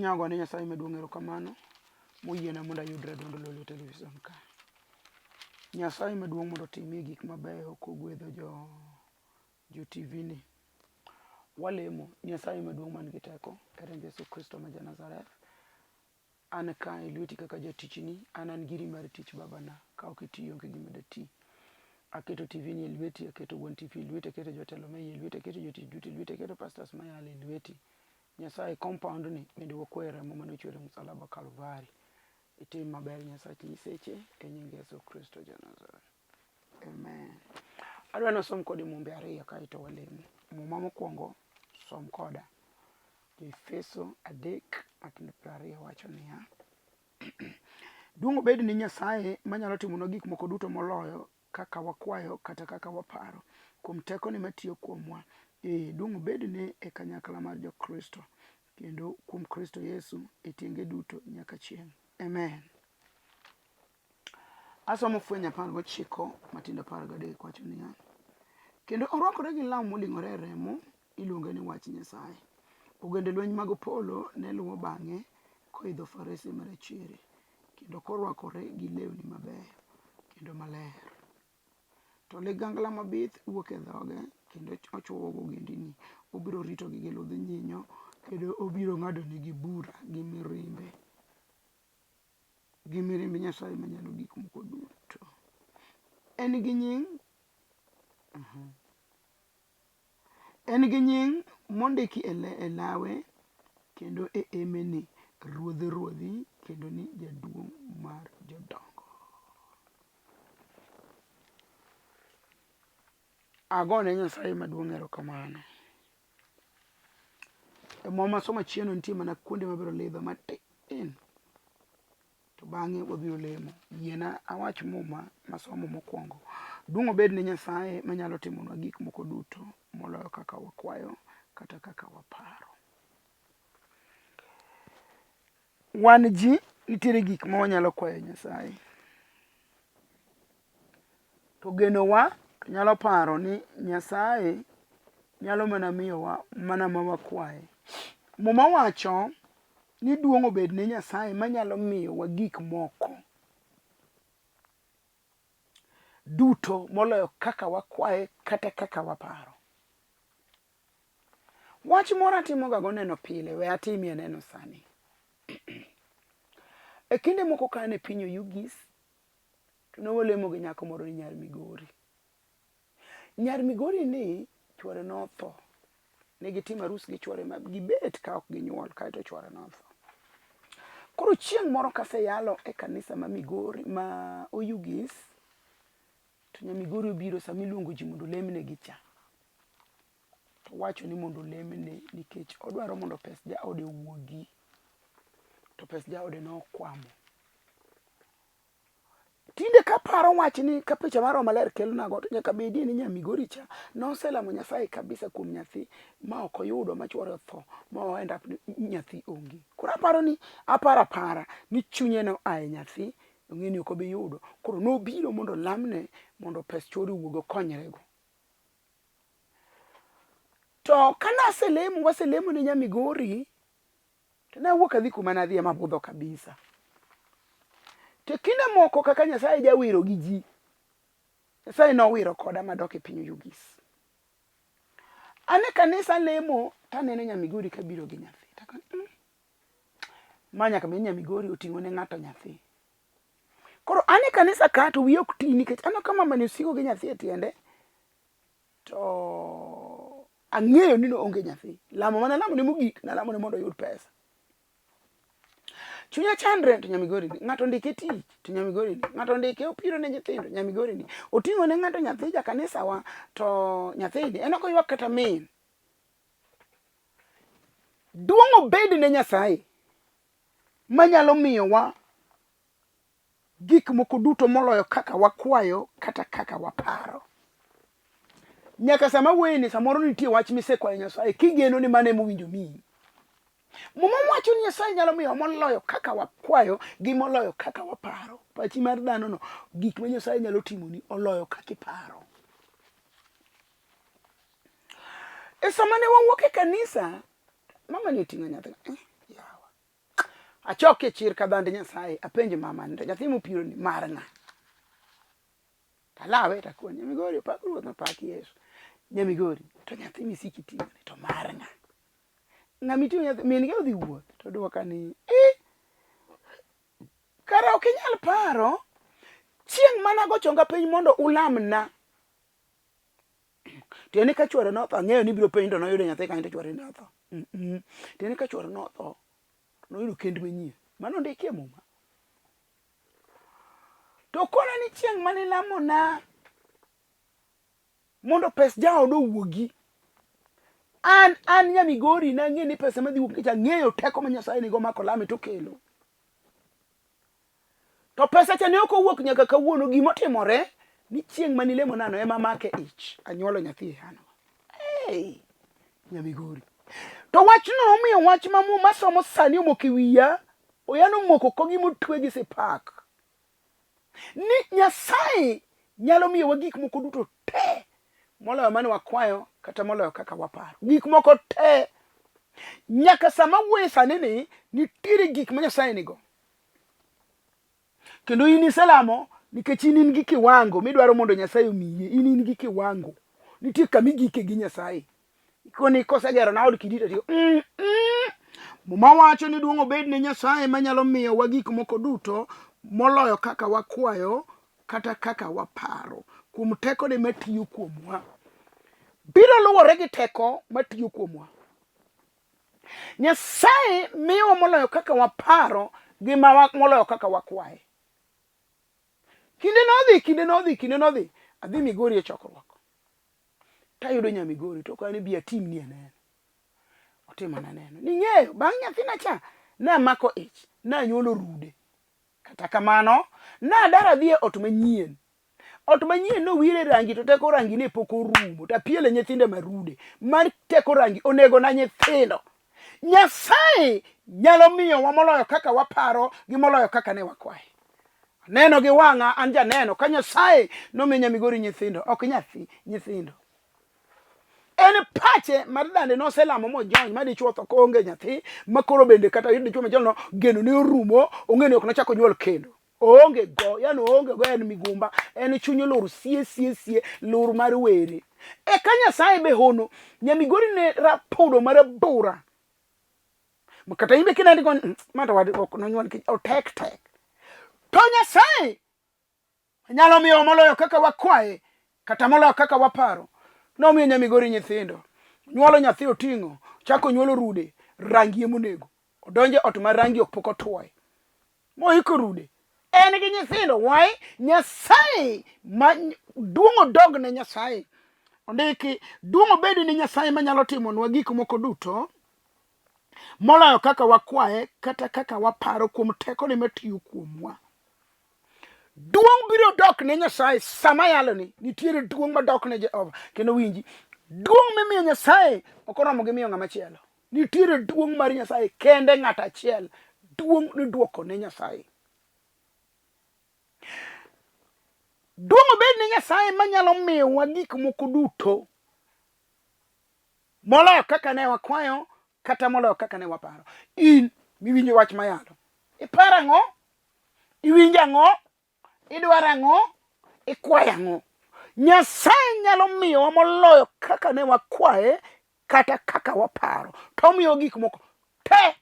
Anyago ne Nyasaye maduong' erokamano moyiena mondo ayudre duond Lolwe television ka. Nyasaye maduong' mondo otimie gik mabeyo kogwedho jo TV ni. Walemo Nyasaye maduong' man gi teko e remb Yesu Kristo ma Ja-Nazareth. An ka e lweti kaka jatichni, an giri mar tich babana, ka ok itiyo onge gima dati. Aketo TV ni e lweti, aketo wuon TV e lweti, aketo jotelo ma e lweti, aketo jotich duto e lweti, aketo pastors mayalo e lweti. Nyasaye compound ni bende wakwayo remo mane ochwer e msalaba Kalvari. Itim maber Nyasaye nyiseche e nying Yesu Kristo Ja-Nazareth. Amen. Adwa nosom kodi mumbe ariyo kaito walemo. Muma mokwongo som koda Jo-Efeso 3:20 wacho niya: Duong obed ni Nyasaye manyalo timonwa gik moko duto moloyo kaka wakwayo kata kaka waparo kuom tekone matiyo kuomwa. Duong obed ni e kanyakla mar jo-Kristo kendo kuom Kristo Yesu e tienge duto nyaka chieng'. Amen. Asomo Fweny 19 matindo 13 wacho niya: Kendo orwakore gi law moling'ore remo, iluonge ni Wach Nyasaye. Ogende lweny mag polo ne luwo bang'e koidho farese marachere, kendo korwakore gi lewni mabeyo kendo maler. To ligangla mabith wuok e dhoge, kendo ochuowo ogendini. Obiro ritogi gi ludh nyinyo, kendo obiro ng'adonegi bura gi mirimbe. Gi mirimbe Nyasaye Manyalo Gik Moko Duto. En gi nying mondiki e lawe kendo e emeni ruodhi ruodhi, kendo ni jaduong' mar jodongo. Agone Nyasaye maduong' erokamano. E moma somo chieno nitie mana kuonde mabiro lidho matin, to bang'e wabiro lemo. Yiena awach muma masomo mokwongo. Duong' obed ni Nyasaye manyalo timonwa gik moko duto moloyo kaka wakwayo kata kaka waparo. Wan ji nitiere gik ma wanyalo kwayo Nyasaye, to genowa nyalo paro ni Nyasaye nyalo mana miyowa mana ma wakwaye. Muma wacho ni duong' obed ni Nyasaye manyalo miyowa gik moko duto moloyo kaka wakwaye kata kaka waparo. Wach moro atimoga go neno pile, we atimie neno sani. E kinde moko kane piny Ugis, to ne walemo gi nyako moro ni Nyar Migori. Nyar Migori ni chwore notho. Ne gitimo arus gi chwore ma gibet ka ok ginyuol, kaeto chwore notho. Koro chieng' moro kaseyalo e kanisa ma Migori ma Ugis, to Nyar Migori obiro sama iluongo ji mondo lemne gi cha. To wacho ni mondo lemne nikech odwaro mondo pes jaode owuogi. To pes jaode nokwamo. Tinde kaparo wach ni ka picha mar MALER kelnago, to nyaka bedie ni Nyar Migori cha noselamo Nyasaye kabisa kuom nyathi ma ok oyudo, ma chwore otho, ma end up nyathi onge. Koro aparo ni chunye no ae nyathi, ong'e ni ok obi yudo. Koro nobiro mondo lamne mondo pes chwore owuog okonyrego. To kana waselemo ne Nyar Migori, to ne awuok adhi kuma ne adhiye mabudho kabisa. To kinde moko kaka Nyasaye jawiro gi ji, Nyasaye nowiro koda madok e piny Ugis. Ane kanisa lemo, taneno Nyar Migori kabiro gi nyathi. Ma nyaka bed Nyar Migori oting'o ne ng'ato nyathi. Koro ane kanisa ka to wiye ok ti, nikech ano ka mamani osiko gi nyathi e tiende, to ang'eyo ni onge nyathi. Lamo mana lamo ne mogik, na lamo ne mondo oyud pesa. Chunya chandre, to Nyar Migori ni. Ng'ato ndike tich, to Nyar Migori ni. Ng'ato ndike opiro ne nyithindo, Nyar Migori ni. Oting'o ne ng'ato nyathi ja kanisa wa, to nyathini en ok oywak kata min. Duong' obed ne Nyasaye manyalo miyowa gik moko duto moloyo kaka wakwayo kata kaka waparo. Nyaka sama wuoyeni samoro nitie wach misekwayo Nyasaye kigeno ni mano emowinjo miyi. Muma wacho ni Nyasaye nyalo miyo moloyo kaka wakwayo gi moloyo kaka waparo. Pachi mar dhano no, gik ma Nyasaye nyalo timoni oloyo kaka iparo. E sama ne wawuok e kanisa, mama ni oting'o nyathi. Yawa. achoke chir ka dhand Nyasaye apenje mama to nyathi mopiro ni mar ng'a talawe takon Nyamigori pak ruoth no pak Yesu Nyamigori to nyathi misiki ting'o ni to mar ng'a ng'ami ting'o nyathi min ge odhi wuoth to dwoka ni kara ok inyal paro chieng' mana gochonga piny mondo ulamna tieni ka chwore notho ang'eyo ni biro piny to noyudo nyathi kanyo to chwore notho tieni ka chwore notho noyudo kend manyien mano ndikie muma to kona ni chieng' mane lamona mondo pes jaodo wuogi an Nyamigori nang'e ni pesa madhi wuok kicha ng'eyo teko ma Nyasaye nigo mako lame to kelo to pesa cha ne ok owuok nyaka kawuono gimotimore ni chieng' manilemo nano ema make ich anyuolo nyathi hano Nyamigori to wachno nomiyo wach masomo sani omoko wiya oyano moko ko gimotwe gi sipak ni Nyasaye nyalo miyowa gik moko duto te moloyo mane wakwayo kata moloyo kaka waparo gik moko te nyaka sama wuoye sani ni nitiere gik ma Nyasaye nigo kendo in iselamo nikech in gi kiwango midwaro mondo Nyasaye omiye in gi kiwango nitie kama igike gi Nyasaye koni kosegero na od kidita tiyo muma wacho ni duong' obed ne Nyasaye manyalo miyowa gik moko duto moloyo kaka wakwayo kata kaka waparo kuom tekone matiyo kuomwa biro luwore gi teko matiyo kuomwa Nyasaye miyowa moloyo kaka waparo gi moloyo kaka wakwaye kinde nodhi adhi Migori e chokruok tayudo Nyamigori to kane bi atim ni aneno otimo na neno ning'eyo bang' nyathina cha na mako ich na nyuolo rude kata kamano na dara dhi e ot manyien no wire rangi to teko rangi ne pok orumo ta piele nyithinde marude mar teko rangi onego na nyithindo Nyasaye nyalo miyowa moloyo kaka waparo gi moloyo kaka ne wakwaye neno gi wang'a an janeno ka Nyasaye nomiyo Nyamigori nyithindo ok nyathi nyithindo en pache mar dande noselamo mojony madichuo tho koonge nyathi makoro bende kata dichuo machielo geno ne orumo ong'eni ok nochako nyuol kendo oonge go en migumba en chunyo lor sie lor mar were ka Nyasaye be hono Nyamigori ne rapodo mar bura kata imbe kinandi kon mata wadi ok nonyuol ki tek to Nyasaye nyalo miyo moloyo kaka wakwaye kata moloyo kaka waparo nomiyo Nyamigori nyithindo nyuolo nyathi oting'o chako nyuolo rude rangi monego odonje ot mar rangi ok pok otwoye moiko rude en gi nyithindo why Nyasaye duong' odog ne Nyasaye ondiki duong' obed ni Nyasaye manyalo timonwa gik moko duto moloyo kaka wakwaye kata kaka waparo kuom tekone matiyo kuomwa duong' biro dok ne Nyasaye sama yalo ni nitiere duong' madok ne Jehova kendo winji duong' mimiyo Nyasaye ok oromo gi miyo ng'ama chielo nitiere duong' mar Nyasaye kende ng'at achiel duong' niduoko ne Nyasaye duong' obed ne Nyasaye manyalo miyowa gik moko duto moloyo kaka ne wakwayo kata moloyo kaka ne waparo in miwinjo wach mayalo iparo ang'o iwinjo ang'o idwaro ang'o ikwayo ang'o Nyasaye nyalo miyowa moloyo kaka ne wakwaye kata kaka waparo to miyo gik moko te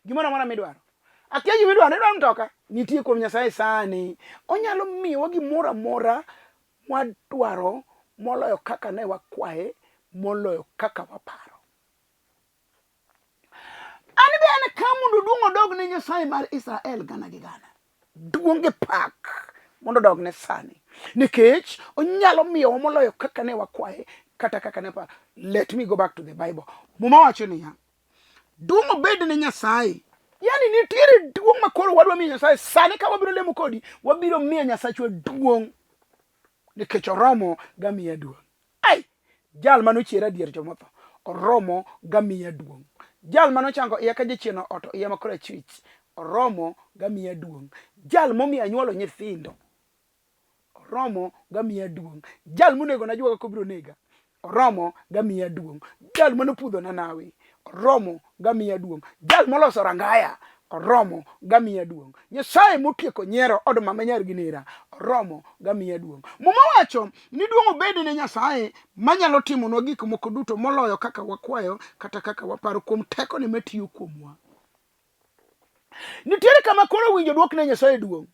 gimoro amora midwaro akia gimidwaro idwaro mtoka nitie kuom Nyasaye sani onyalo miyowa gimoro amora mwadwaro moloyo kaka ne wakwaye moloyo kaka waparo an be an ka mondo duong' odog ne Nyasaye mar Israel gana gi gana duong' gi pak mondo dog ne sani nikech onyalo miyowa moloyo kaka ne wakwaye kata kaka ne paro let me go back to the Bible muma wacho niya duong' obed ne Nyasaye yani nitiere duong' makoro wadwa miyo Nyasaye sani ka wabiro lemo kodi wabiro miyo Nyasachwa duong' nikech oromo gamiya duong' ai jal manochiera dier jomotho oromo gamiya duong' jal manochango iya ka jachieno oto iya makora chwich oromo gamiya duong' jal momiyo anyuolo nyithindo oromo gamiya duong' jal monego na juoga kobiro nega oromo gamiya duong'. Jal manopudho na nawi oromo gamiya duong'. Jal moloso rangaya oromo gamiya duong'. Nyasaye motieko nyiero od mama nyar gi Nereah oromo gamiya duong'. Muma wacho ni duong' obed ne Nyasaye manyalo timonwa gik moko duto moloyo kaka wakwayo kata kaka waparo kuom tekone matiyo kuomwa. Nitiere kama koro winjo duok ne Nyasaye duong'.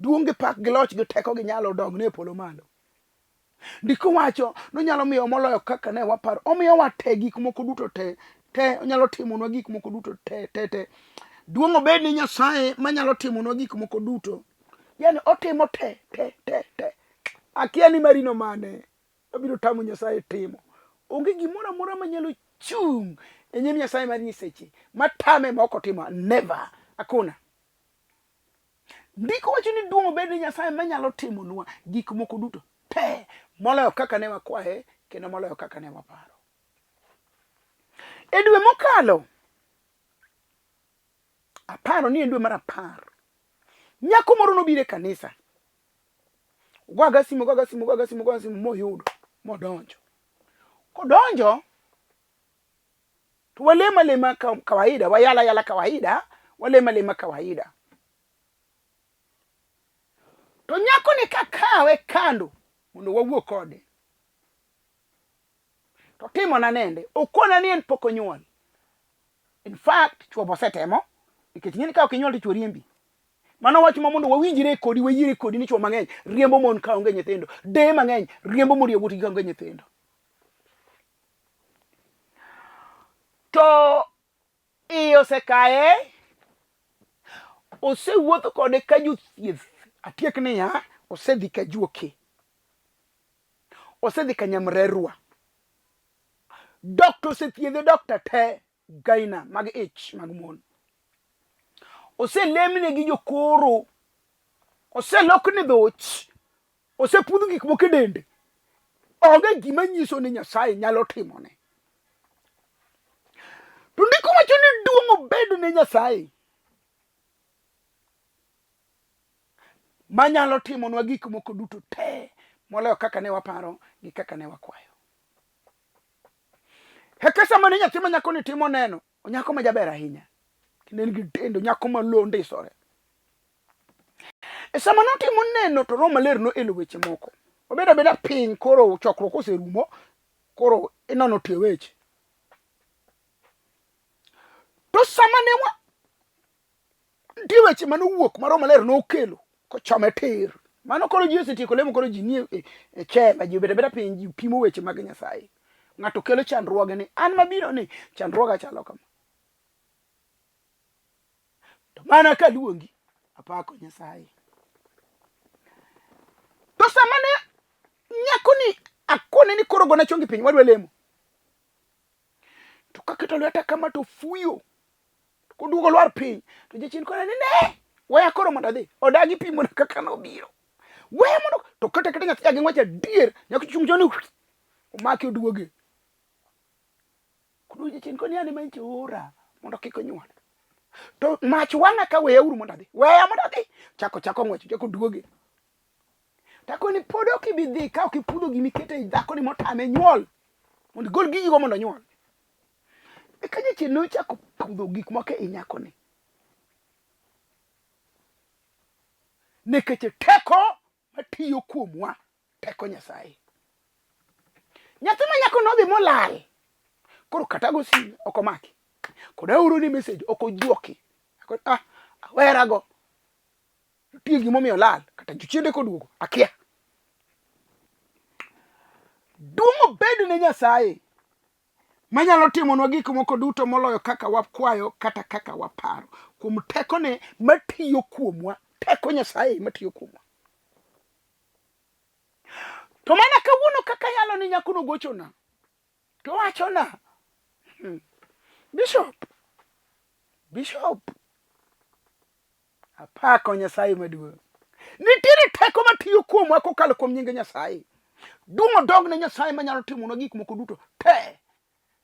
Duong' gi pak gi loch gi teko gi nyalo dog ne polo malo. Ndiko wacho nonyalo miyo moloyo kaka ne waparo. Omiyo wate gik moko duto te onyalo timonwa gik moko duto te. Duong' obed ni Nyasaye manyalo timonwa gik moko duto. Yani otimo te. Akia ni marino mane obiro tamo Nyasaye timo. Onge gimoro amora manyalo chung e nyim Nyasaye mar nyiseche matame ma ok otimo. Never. Akuna. Ndiko wacho ni duong' obed ni Nyasaye manyalo timonwa gik moko duto te moloyo kaka ne wakwaye kendo moloyo kaka ne waparo. E dwe mokalo aparo ni en dwe mar 10, nyako moro nobiro e kanisa. Gwaga simu moyudo modonjo. Kodonjo to walema kawaida, wayala kawaida, walema kawaida. To nyako ni kakawe kando mondo wawuo kode. To timo na nende okona ni en pok onyuol. In fact chuo bosetemo nikech ng'eni ka ok inyuol to chuo riembi. Mano wach ma mondo wawinjire kodi wayire kodi ni chuo mang'eny riembo mon ka onge nyithindo, de mang'eny riembo mon yawuot gi onge nyithindo. To iyo sekaye osewuotho kode ka jothieth. Atiek niya, osedhi ka juoke, osedhi ka nyamrerwa. Doctor osethiedhe doctor te gaina mag ich mag mon. Oselemne gi jokoro, oselokne dhoch, osepudho gik moko e dende. Onge gima nyiso ni Nyasaye nyalo timone. To ndiko wacho ni duong' obed ne Nyasaye manyalo timonwa gik moko duto te moloyo kaka ne waparo gi kaka ne wakwayo. Heka sama ne nyathi ma nyako ni timo neno, onyako ma jaber ahinya. Kendo en gi dendo nyako ma londe isore. E sama notimo neno to Roho Maler no elo weche moko. Obedo abeda piny koro chokruok oserumo, koro inono tie weche. To sama ne nitie weche manowuok ma Roho Maler nokelo kochome tir. Mano koro ji osetieko lemo, koro ji nie e chemba, ji obedo abeda piny, ji pimo weche mag Nyasaye. Ng'ato kelo chandruoge ni an mabiro ni chandruoga chalo kama. To mana ka luongi apako Nyasaye. To sama ne nyako ni akone ni koro gona chongi piny wadwa lemo. To kaketo lweta kama to fuyo. Koduogo lwar piny to jachien kona ni ne waya koro mondo adhi odagi pimo na kaka nobiro. Waya mondo to kata nyathi agi ngwacha dier nyako chung joni omaki oduoge. Kudu jachien kona ni manche ora mondo kik onyuol. To mach wanga ka weya uru mondo adhi. Weya mondo adhi. Chako ngwacho chako duoge. Tako ni podo kibidhi ka okipudho gimi kete dhako ni motame nyuol. Mondo gol gigo mondo nyuol. E ka jachien no chako pudho gik moko e nyako ni. Nikech teko matiyo kuomwa, teko Nyasaye. Nyathi ma nyako nodhi molal. Koro kata go simu ok omaki. Koda oro ni message ok ojuoki. Awera go. Tiyo gimo miyo lal kata jochiende koduogo akia. Duong' obed ne Nyasaye manyalo timonwa gik moko duto moloyo kaka wakwayo kata kaka waparo kuom tekone matiyo kuomwa. Teko Nyasaye matiyo kuomwa. To mana kawuono kaka yalo ni nyako no gochona. To wachona. Bishop. Apako Nyasaye maduong'. Nitiere teko matiyo kuomwa kokalo kuom nyinge Nyasaye. Duong' odog ne Nyasaye manyalo timonwa gik moko duto te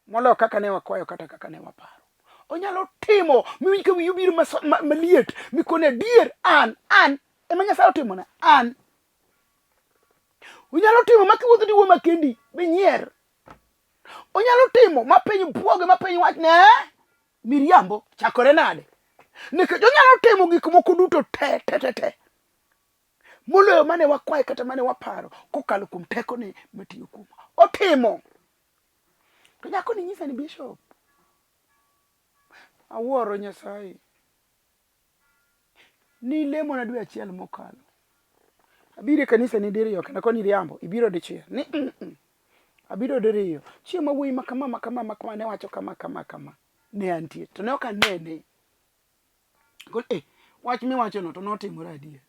moloyo kaka ne wakwayo kata kaka ne waparo. Onyalo timo miwinj ka wiyi biro maliet mikone dier an ema Nyasaye otimona an. Onyalo timo makiwuotho diwo makendi binyier. Onyalo timo mapiny buoge mapiny wach ne miriambo chakore nade. Nikech onyalo timo gik moko duto te. Moloyo mane wakwayo kata mane waparo kokalo kuom tekone matiyo kuomwa. Otimo. To nyako ni nyisa ni bishop. Awuoro Nyasaye. Ni lemo na dwe achiel mokalo. Abiro kanisa ni diriyo kendo koni riambo ibiro dichiel. Ni abiro diriyo. Chiemo wuoyi makama ne wacho kama. Ne antie. To ne ok anene. Wach miwacho no to notimore adier.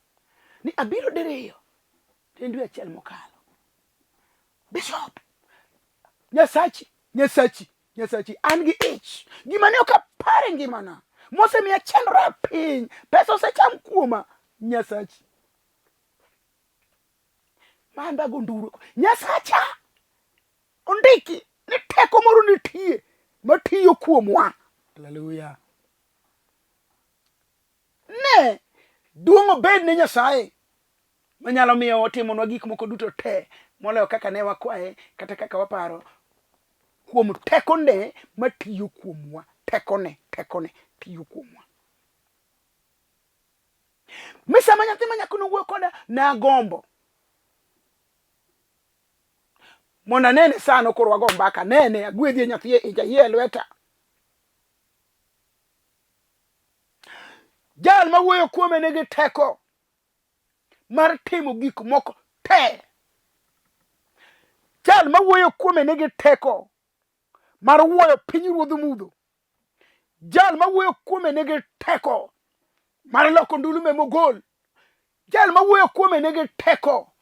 Ni abiro diriyo. En dwe achiel mokalo. Bishop. Nyasachi. An gi ich. Gima ne ok apare ngimana. Mose miya chandra piny. Pesa osecham kuoma. Nyasachi. Manda gonduro. Nyasacha. Ondiki. Ni teko moro nitie. Matiyo kuomwa. Hallelujah. Ne. Duong obed ne Nyasaye. Manyalo miyo otimonwa gik moko duto te. Moloyo kaka ne wakwaye kata kaka waparo. Kuom tekone matiyo kuomwa. Tekone tiyo kuomwa. Misa manyathi manyakuno wuoyo koda na gombo. Mona nene sano korwa go mbaka nene agwedhi nyathi e lweta. Jal ma wuoyo kuome nigi teko mar timo gik moko te. Jal ma wuoyo kuome nigi teko mar wuoyo piny ruodh mudho. Jal ma wuoyo kuome nigi teko mar loko ndulume mogol. Jal ma wuoyo kuome nigi teko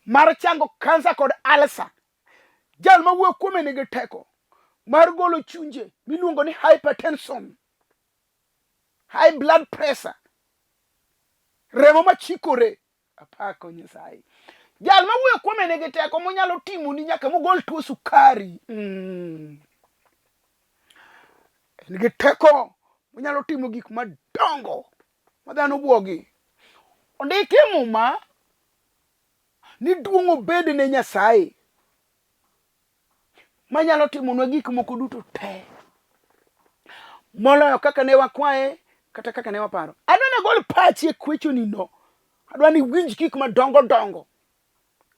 mar chango kansa kod alsa. Jal ma wuoyo kuome nigi teko mar golo chunje miluongo ni hypertension, high blood pressure, remo machikore. Apako Nyasaye. Jal ma wuoyo kuome nigi teko monyalo timo ni nyaka mogol tuo sukari. Nigi teko monyalo timo gik madongo ma dhano buogi. Ondiki muma ni duong obed ne Nyasaye manyalo timonwa gik moko duto te. Moloyo kaka ne wakwaye kata kaka ne waparo. Adwa ni gol pachi e kwechoni no. Adwa ni winj gik madongo.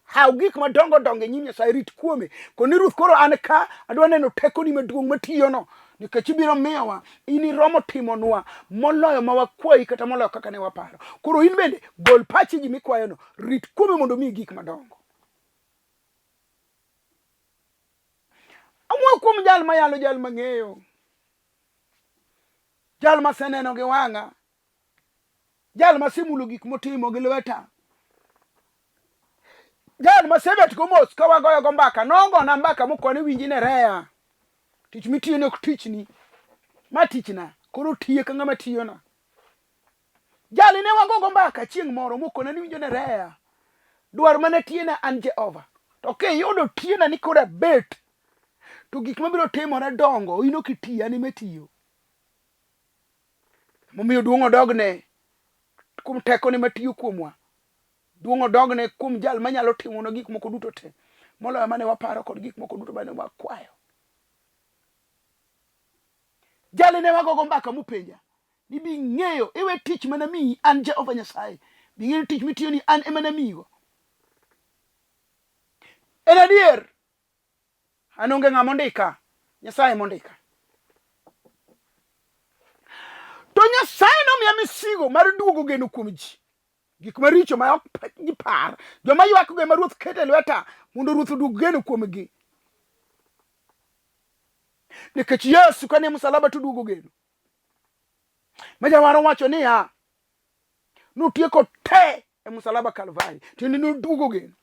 Haw gik madongo e nyim Nyasaye rit kuome. Koni Ruth koro an ka adwa neno tekoni maduong' matiyo no. Nikech ibiro miyowa ini romo timonwa moloyo ma wakwayi kata moloyo kaka ne waparo. Koro in bende gol pachi ji mikwayo no. Rit kuome mondo mi gik madongo. Amwa kuom jal mayalo jal mang'eyo. Jal maseneno gi wang'a. Jal masemulo gik motimo gi lweta. Jal masebet go mos ka wagoyo go mbaka. Nongo na mbaka mokone winji Nereah. Tich mitiyo ne ok tichni. Ma tichna. Koro tiye ka ng'ama tiyona. Jali ne wago go mbaka chieng' moro mokone ni winjo Nereah. Dwar mana tiyena an Jehova. To kiyudo tiyena ni kora bet. To gik mabiro timore dongo. Ino kitiya ni metiyo. Momiyo duong odogne kuom tekone matiyo kuomwa. Duong odogne kuom jal manyalo timonwa gik moko duto te. Moloyo mane waparo kod gik moko duto mane wakwayo. Jali ne wagogo mbaka mupenja. Ni bi ng'eyo iwe tich mana mi an Jehova Nyasaye. Bi ng'eyo tich mitiyo ni an ema namigo. En adier. An onge ng'ama ondika. Nyasaye mondika. To Nyasaye nomiya misigo mar duogo geno kuom ji. Gik maricho ma ok gipar. Joma ywak go ma Ruoth kete lweta mondo Ruoth oduog geno kuomgi. Nikech Yesu kane msalaba to duogo geno. Majawaro wacho niya. Notieko te e msalaba Kalvari. Tiende noduogo geno.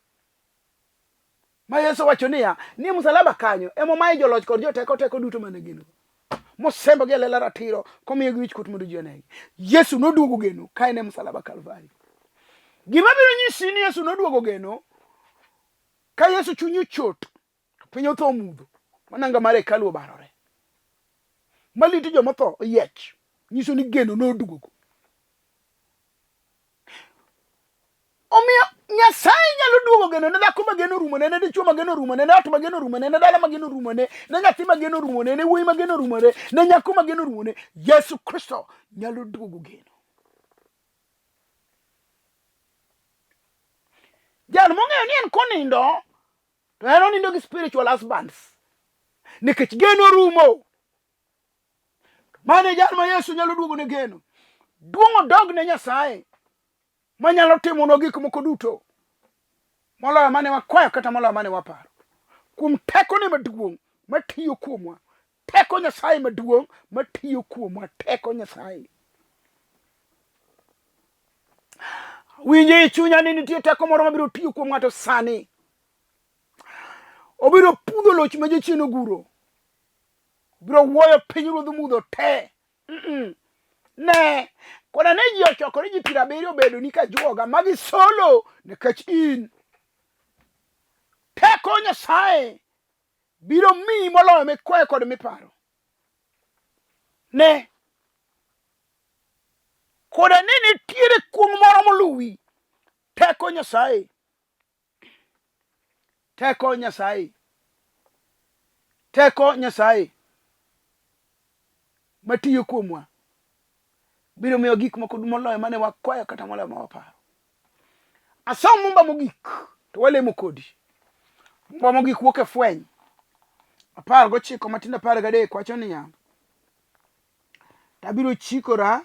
Ma Yesu wacho niya. Ni msalaba kanyo. Emo mae joloch kod joteko duto mane geno. Mosembo gi lela ratiro. Komiyo gi wich kut mondo ji onegi. Yesu noduogo geno. Kae e msalaba Kalvari. Gima biro nyisi ni Yesu noduogo geno. Ka Yesu chunye chot. Piny otho mudho. Mananga mare hekalu obarore. Maliti joma tho oyiech. Nyiso ni geno noduogo. Omiyo Nyasaye nyalo duogo geno ne dhako mageno rumo ne dichuo mageno rumo ne ot mageno rumo ne dala mageno rumo ne nyathi mageno rumo ne wuoyi mageno rumo ne nyako mageno rumo ne. Yesu Kristo nyalo duogo geno. Jal mong'eyo ni en konindo to en onindo gi spiritual husbands nikech geno rumo. Mane jal ma Yesu nyalo duogo ne geno. Duong odog ne Nyasaye manyalo timonwa gik moko duto, moloyo mane wakwayo kata moloyo mane waparo, kuom tekone maduong' matiyo kuomwa. Teko Nyasaye maduong' matiyo kuomwa. Teko Nyasaye. Winje e chunya ni nitie teko moro mabiro tiyo kuom ng'ato sani. Obiro pudho loch ma jachien oguro. Obiro wuoyo piny ruodh mudho te. Ne koda ne ji ochokore ji 70 obedo ni ka juoga magi solo nikech in. Teko Nyasaye biro miyi moloyo mikwayo kod miparo. Ne koda ne nitiere kuong' moro moluwi. Teko Nyasaye. Teko Nyasaye. Teko Nyasaye matiyo kuomwa biro miyo gik moko moloyo mane wakwayo kata moloyo ma waparo. Asom mumba mogik to walemo kodi. Mumba mogik wuok e Fweny 19 matindo 13 wacho niya, tabiro chikora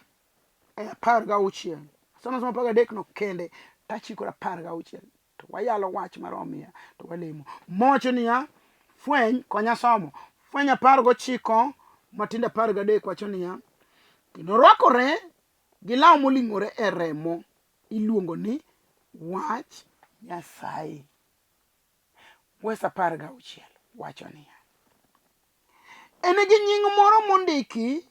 e 16. Asomo 13 no kende tachikora 16 to wayalo wach mar omiya to walemo. Mocho niya, Fweny konya somo. Fweny 19 matindo 13 wacho niya, kendo orwakore gi law moling'ore e remo iluongo ni Wach Nyasaye. Wes 16 wacho niya, en gi nying moro mondiki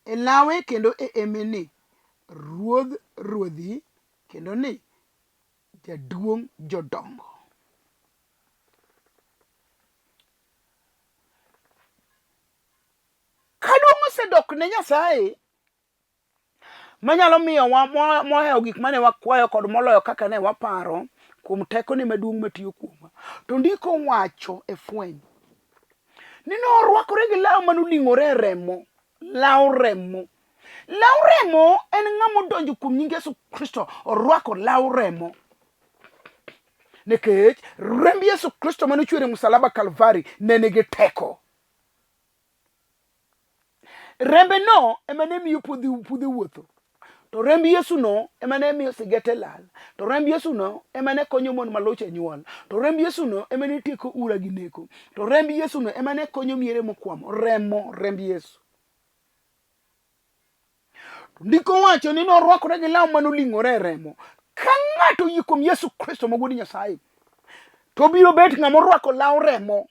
e lawe kendo e emeni, ruodh ruodhi, kendo ni jaduong' jodongo. Kaduong' osedok ne Nyasaye manyalo miyowa mohewo gik mane wakwayo kod moloyo kaka ne waparo, kuom tekone maduong' matiyo kuomwa. To ndiko wacho e Fweny ni norwakore gi law manoling'ore e remo. Law remo. Law remo en ng'ama odonjo kuom nying Yesu Kristo orwako law remo. Nikech remb Yesu Kristo manochwere msalaba Kalvari ne nigi teko. Rembe no ema ne miyo puodhi wuotho. To remb Yesu no ema ne miyo sigete lal. To remb Yesu no ema ne konyo mon maloch e nyuol. To remb Yesu no ema ne tieko ura gi neko. To remb Yesu no ema ne konyo miere mokwamo. Remo, remb Yesu. Ndiko wacho ni norwakore gi law manoling'ore e remo. Ka ng'ato yie kuom Yesu Kristo ma wuod Nyasaye, to biro bet ng'ama orwako law remo.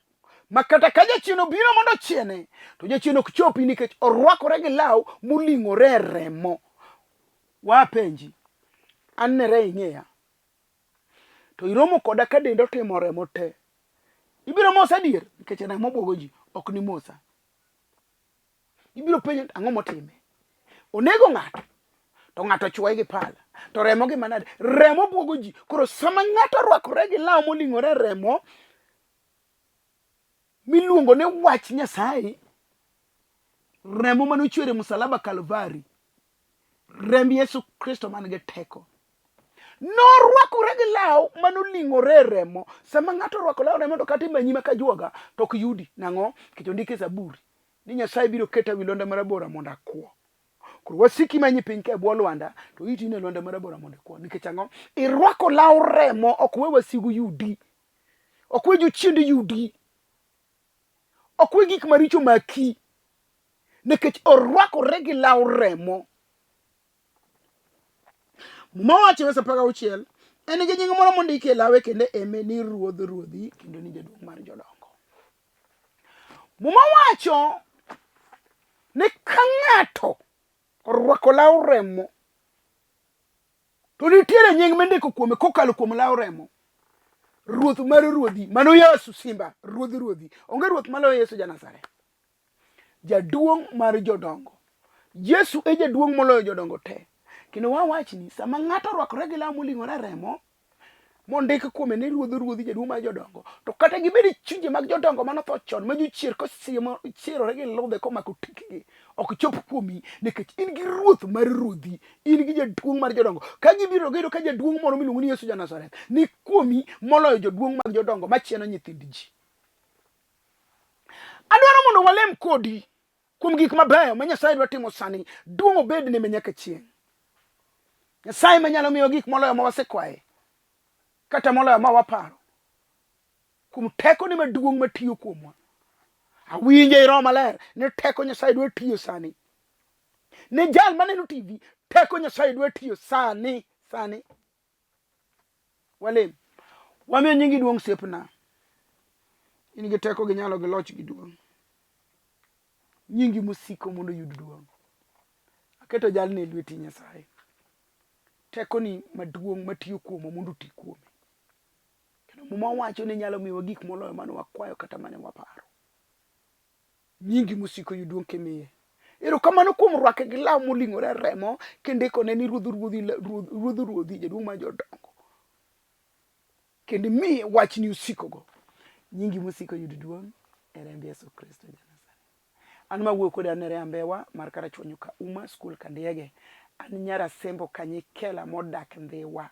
Ma kata ka jachien obiro mondo chiene, to jachien ok chopi nikech orwakore gi law moling'ore e remo. Wapenji, an Nereah ing'eya, to iromo koda ka dendo otimo remo te, ibiro mosa adier? Nikech remo bwogo ji, ok ni mosa. Ibiro penjo ang'o motime? Onego ng'ato, to ng'ato chwoye gi pala, to remo gi manade? Remo bwogo ji. Koro sama ng'ato orwakore gi law moling'ore e remo miluongo ni Wach Nyasaye, remo manochwere msalaba Kalvari, remb Yesu Kristo man gi teko, norwakore gi law manoling'ore e remo. Sama ng'ato orwako law remo to kata imanyima ka juoga to ok yudi. Nang'o? Nikech ondike e Zaburi ni Nyasaye biro keta wi londa marabora mondo akwo. Koro wasiki manyi piny ka e bwo lwanda to iti ne londa marabora mondo akwo. Nikech ang'o? Irwako law remo, ok we wasigu yudi, ok we jochiende yudi, ok we gik maricho maki, nikech orwakore gi law remo. Mowacho Wes 16, en gi nying moro mondiki e lawe kendo eme ni ruodh ruodhi, kendo ni jaduong' mar jodongo. Mowacho ni ka ng'ato orwako law remo, to nitiere nying mindiko kuome kokalo kuom law remo. Ruoth mar ruodhi, mano Yesu Simba, ruodh ruodhi. Onge ruoth maloyo Yesu ja-Nazareth. Jaduong' mar jodongo. Yesu e jaduong' moloyo jodongo te. Kendo wawachni sama ng'ato orwakore gi law moling'ore remo mondik kuome ni ruodhi jaduong' mar jodongo, to kata gibedi chunje mag jodongo manotho chon ma jochier kosierore gi ludhe komako tikgi ok chop kuomi, nikech in gi ruoth mar ruodhi, in gi jaduong' mar jodongo. Ka gibiro gedo ka jaduong' moro miluongo ni Yesu ja-Nazareth ni kuomi moloyo joduong' mag jodongo machieno nyithind ji. Adwaro mondo walem kodi kuom gik mabeyo ma Nyasaye dwa timo sani. Duong' obed ne nyaka chieng'. Nyasaye manyalo miyo gik moloyo ma wasekwaye kata moloyo ma waparo, kuom tekone maduong' matiyo kuomwa. Awinje i Roho Maler ni teko Nyasaye dwa tiyo sani. Ne jal maneno TV, teko Nyasaye dwa tiyo sani. Walem. Wamiyo nyingi duong' siepna. In gi teko gi nyalo gi loch gi duong'. Nyingi musiko mondo yud duong'. Aketo jalni e lweti Nyasaye. Tekoni maduong' matiyo kuomwa mondo ti kuome. Kendo muma wacho ni nyalo miyowa gik moloyo mane wakwayo kata mane waparo. Nyingi musiko yud duong' kimiye. Erokamano kuom rwake gi law moling'ore remo kendikone ni ruodhi jaduong' mar jodongo. Kendo miye wachni usikogo. Nyingi musiko yud duong' e remb Yesu Kristo ja-Nazareth. An mawuoyo kodi an Nereah Mbewa mar Karachonyo ka Uma skul Kandiege. An nyara sembo kanyikela modak Ndhiwa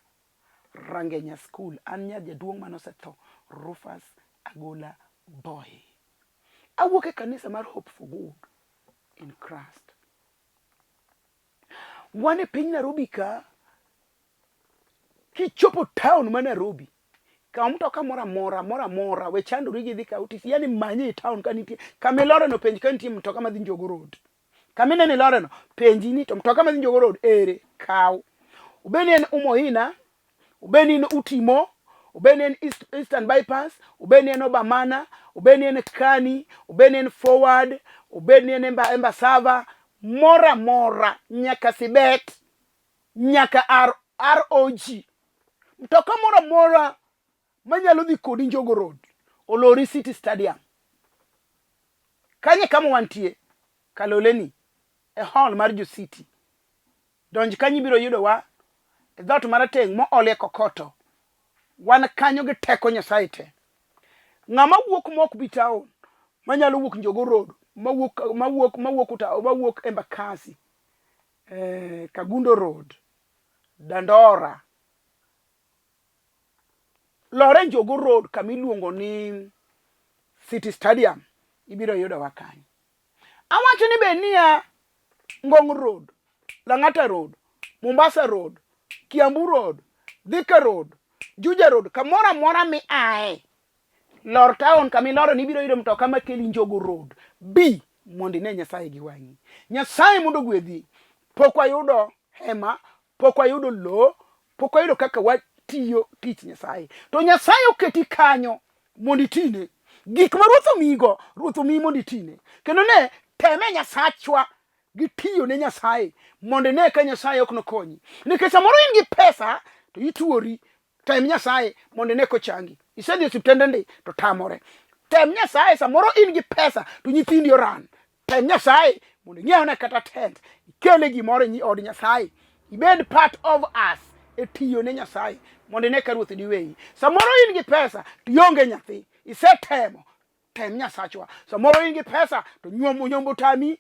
Rangenya skul. An nyar jaduong' manosetho Rufus Agola Boy. Awuok e kanisa mar Hope for Good in Christ. Wan e piny Nairobi ka, kichopo town ma Nairobi, kaw mtoka mora we chandori gi dhi ka utis, yani manye town ka nitie. Kamilore no penj ka nitie mtoka madhi Njogo Road. Kamine ni lore no penji ni to mtoka madhi Njogo Road ere kaw. Ubeni en Umoina, ubeni en Utimo, ubeni en Eastern Bypass, ubeni en Obamana, ubeni en Kani, ubeni en Forward, ubeni en Embasava, mora nyaka Sibet, nyaka ROG. Mtoka mora manyalo dhi kodi Njogo Road, olori City Stadium. Kanye kama wantie kaloleni e hall mar Jo City. Donj kanyi biro yudo wa e dhot marateng' mo ole kokoto. Wan kanyo gi teko Nyasaye te. Ng'ama wuok mok bi town manyalo wuok Njogo Road, mawuok Embakasi, Kagundo Road, Dandora, lore Njogo Road kamiluongo ni City Stadium, ibiro yudo wa kanyo. Awacho ni benia Ngong Road, Lang'ata Road, Mombasa Road, Kiambu Road, Thika Road, Juja Road, kamora mi ae. Lor town kamiloro ni biro yudo mtoka makeli Njogo Road. B mondo ne Nyasaye gi wangi. Nyasaye mondo gwedhi. Pok wayudo hema, pok wayudo lo, pok wayudo kaka watiyo tich Nyasaye. To Nyasaye oketi kanyo mondo itine. Gik ma Ruoth omiyi mondo itine. Kendo ne teme Nyasachwa gi tiyo ne Nyasaye mondo ne ka Nyasaye ok nokonyi. Nikech samoro in gi pesa to ituori, tem Nyasaye mondo ne kochangi. Isedhi osiptende ndi to tamore. Tem Nyasaye samoro in gi pesa to nyithindi oran. Tem Nyasaye mondo ng'iewne kata tent, ikele gimoro ni od Nyasaye. Ibed part of us e tiyo ne Nyasaye mondo ne ka Ruoth diweyi. Samoro in gi pesa to ionge nyathi, isetemo, tem Nyasachwa. Samoro in gi pesa to nyombo tami,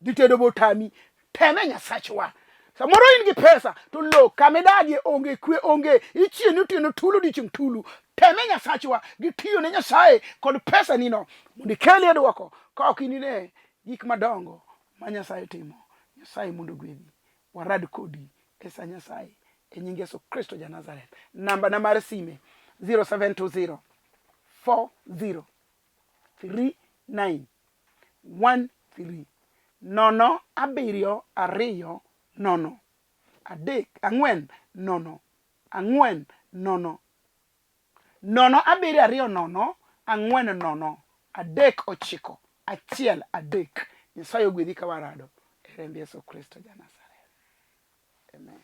ditedo botami, teme Nyasachwa. Samoro in gi pesa to lo kamedagi onge kwe onge, ichieni utino tulu dichung tulu, teme Nyasachwa gi tiyo ne Nyasaye kod pesa nino mondo ikeli e dwoko ka ok inine gik madongo ma Nyasaye timo. Nyasaye mondo gwedhi. Warad kodi e sa Nyasaye e nying Yesu Kristo ja-Nazareth. Namba na mar sime 0720 40 39 13 nono 7 2 nono 3 4 nono 4 nono 7 2 nono 4 nono 3 9 1 3. Nyasaye ogwedhi ka warado e remb Yesu Kristo ja-Nazareth. Amen.